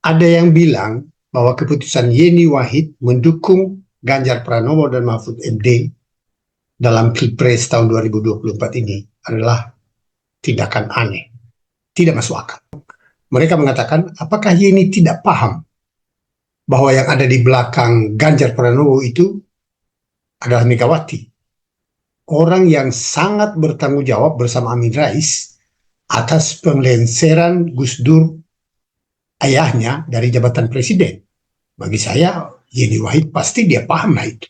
Ada yang bilang bahwa keputusan Yeni Wahid mendukung Ganjar Pranowo dan Mahfud MD dalam Pilpres tahun 2024 ini adalah tindakan aneh, tidak masuk akal. Mereka mengatakan, apakah Yeni tidak paham bahwa yang ada di belakang Ganjar Pranowo itu adalah Megawati, orang yang sangat bertanggung jawab bersama Amin Rais atas penglenseran Gus Dur ayahnya dari jabatan presiden. Bagi saya, Yeni Wahid pasti dia paham itu.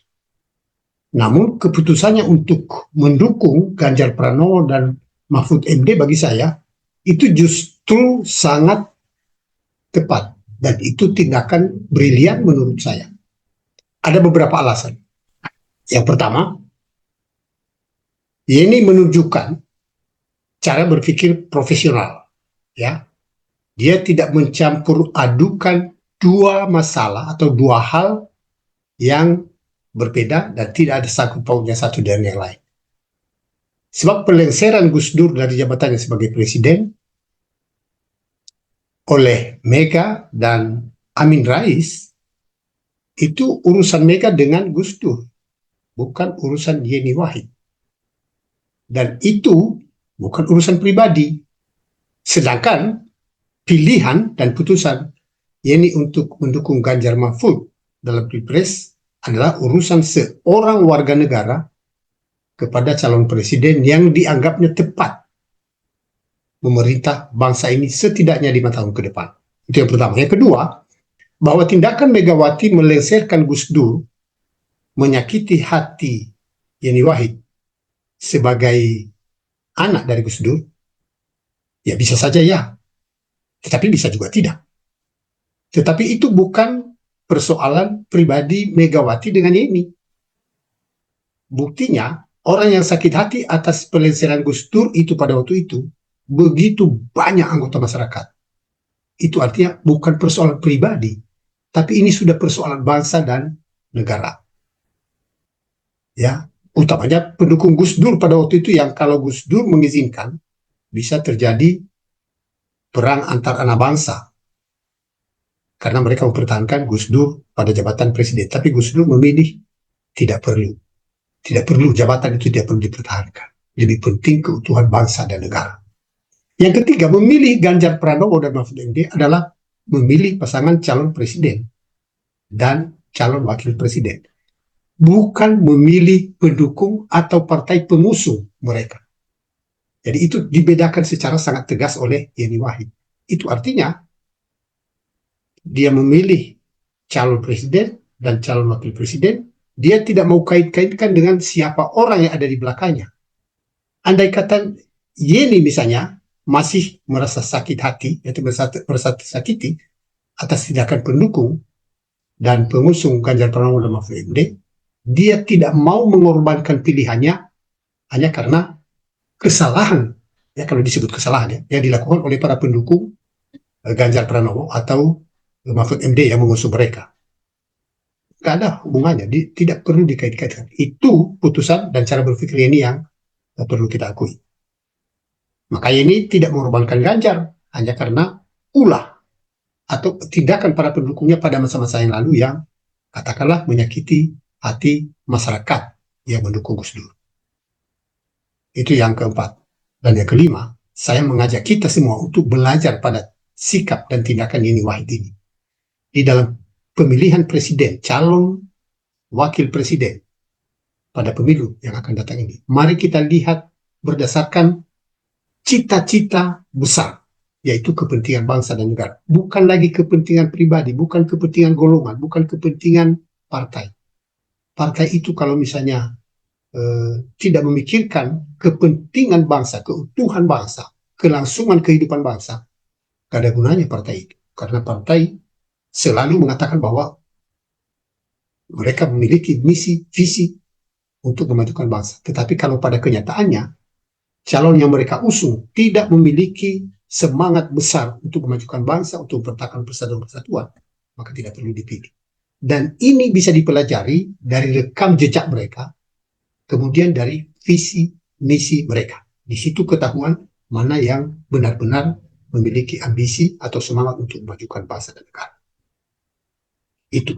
Namun keputusannya untuk mendukung Ganjar Pranowo dan Mahfud MD bagi saya itu justru sangat tepat. Dan itu tindakan brilian menurut saya. Ada beberapa alasan. Yang pertama, Yeni menunjukkan cara berpikir profesional. Ya, dia tidak mencampur adukan dua masalah atau dua hal yang berbeda dan tidak ada sangkut pautnya satu dengan yang lain. Sebab pelengseran Gus Dur dari jabatannya sebagai presiden oleh Mega dan Amin Rais itu urusan Mega dengan Gus Dur, bukan urusan Yeni Wahid. Dan itu bukan urusan pribadi. Sedangkan pilihan dan putusan Yeni untuk mendukung Ganjar Mahfud dalam Pilpres adalah urusan seorang warga negara kepada calon presiden yang dianggapnya tepat memerintah bangsa ini setidaknya 5 tahun ke depan. Itu yang pertama. Yang kedua, bahwa tindakan Megawati melengsarkan Gus Dur menyakiti hati Yeni Wahid sebagai anak dari Gus Dur, ya bisa saja ya, tetapi bisa juga tidak. Tetapi itu bukan persoalan pribadi Megawati dengan Yeni. Buktinya, orang yang sakit hati atas pelengseran Gus Dur itu pada waktu itu, begitu banyak anggota masyarakat. Itu artinya bukan persoalan pribadi, tapi ini sudah persoalan bangsa dan negara. Ya, utamanya pendukung Gus Dur pada waktu itu yang kalau Gus Dur mengizinkan, bisa terjadi perang antar anak bangsa. Karena mereka mempertahankan Gus Dur pada jabatan presiden. Tapi Gus Dur memilih tidak perlu. Tidak perlu, jabatan itu tidak perlu dipertahankan. Lebih penting keutuhan bangsa dan negara. Yang ketiga, memilih Ganjar Pranowo dan Mahfud MD adalah memilih pasangan calon presiden dan calon wakil presiden. Bukan memilih pendukung atau partai pengusung mereka. Jadi itu dibedakan secara sangat tegas oleh Yeni Wahid. Itu artinya dia memilih calon presiden dan calon wakil presiden, dia tidak mau kait-kaitkan dengan siapa orang yang ada di belakangnya. Andai kata Yeni misalnya masih merasa sakit hati, yaitu merasa tersakiti atas tindakan pendukung dan pengusung Ganjar Pranowo dan Mahfud MD, dia tidak mau mengorbankan pilihannya hanya karena kesalahan, ya kalau disebut kesalahan ya, yang dilakukan oleh para pendukung Ganjar Pranowo atau Mahfud MD yang mengusung mereka. Tidak ada hubungannya, tidak perlu dikait-kaitkan. Itu putusan dan cara berpikir ini yang perlu kita akui. Maka ini tidak mengorbankan Ganjar hanya karena ulah atau tindakan para pendukungnya pada masa-masa yang lalu yang katakanlah menyakiti hati masyarakat yang mendukung Gus Dur. Itu yang keempat. Dan yang kelima, saya mengajak kita semua untuk belajar pada sikap dan tindakan Yeni Wahid ini. Di dalam pemilihan presiden, calon wakil presiden pada pemilu yang akan datang ini, mari kita lihat berdasarkan cita-cita besar, yaitu kepentingan bangsa dan negara. Bukan lagi kepentingan pribadi, bukan kepentingan golongan, bukan kepentingan partai. Partai itu kalau misalnya tidak memikirkan kepentingan bangsa, keutuhan bangsa, kelangsungan kehidupan bangsa, gak ada gunanya partai itu. Karena partai selalu mengatakan bahwa mereka memiliki misi, visi untuk memajukan bangsa. Tetapi kalau pada kenyataannya, calon yang mereka usung tidak memiliki semangat besar untuk memajukan bangsa, untuk mempertahankan persatuan, maka tidak perlu dipilih. Dan ini bisa dipelajari dari rekam jejak mereka, kemudian dari visi, misi mereka. Di situ ketahuan mana yang benar-benar memiliki ambisi atau semangat untuk memajukan bangsa dan negara. Itu